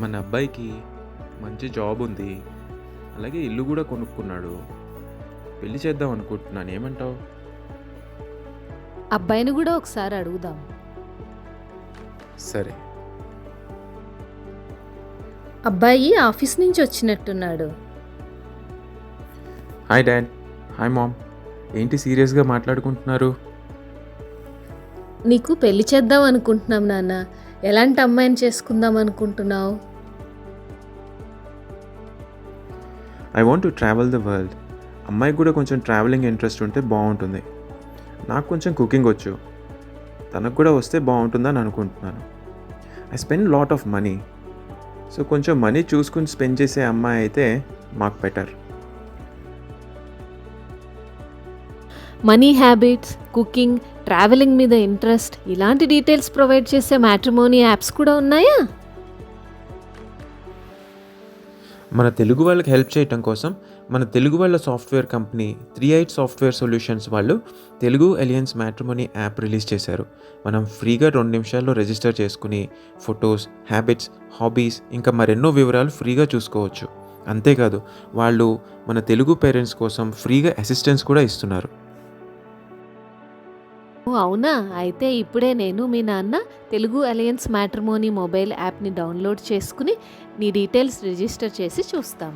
మన అబ్బాయికి మంచి జాబ్ ఉంది. అలాగే ఇల్లు గూడా కొనుక్కున్నాడు. పెళ్లి చేద్దాం అనుకుంటున్నాను. ఏమంటావు? అబ్బాయిని కూడా ఒకసారి అడుగుదాం. సరే. అబ్బాయి ఆఫీస్ నుంచి వచ్చినట్టున్నాడు. Hi dad. Hi mom. ఏంటి సీరియస్‌గా మాట్లాడుకుంటున్నారు? నీకు పెళ్లి చేద్దాం అనుకుంటున్నాం నాన్న. ఎలాంటి అమ్మాయిని చేసుకుందాం అనుకుంటున్నావు? I want to travel the world. అమ్మాయికి కూడా కొంచెం ట్రావెలింగ్ ఇంట్రెస్ట్ ఉంటే బావుంటుంది. నాకు కొంచెం కుకింగ్ వచ్చు. తనకు కూడా వస్తే బావుంటుందని అనుకుంటున్నాను. I spend lot of money. So కొంచెం మనీ చూసుకుని స్పెండ్ చేసే అమ్మాయి అయితే మాకు better. Money habits, cooking, travelling మీద ఇంట్రెస్ట్, ఇలాంటి డీటెయిల్స్ ప్రొవైడ్ చేసే మ్యాట్రిమోనీ యాప్స్ కూడా ఉన్నాయా? మన తెలుగు వాళ్ళకి హెల్ప్ చేయటం కోసం మన తెలుగు వాళ్ళ సాఫ్ట్వేర్ కంపెనీ 38 సాఫ్ట్వేర్ సొల్యూషన్స్ వాళ్ళు Telugu alliance matrimony app release చేశారు. మనం ఫ్రీగా 2 నిమిషాల్లో రిజిస్టర్ చేసుకుని ఫొటోస్, హ్యాబిట్స్, హాబీస్ ఇంకా మరెన్నో వివరాలు ఫ్రీగా చూసుకోవచ్చు. అంతేకాదు వాళ్ళు మన తెలుగు పేరెంట్స్ కోసం ఫ్రీగా అసిస్టెన్స్ కూడా ఇస్తున్నారు. ఓ అవునా? అయితే ఇప్పుడే నేను మీ నాన్న తెలుగు అలయన్స్ మ్యాట్రిమోనీ మొబైల్ యాప్ని డౌన్లోడ్ చేసుకుని నీ డీటెయిల్స్ రిజిస్టర్ చేసి చూస్తాం.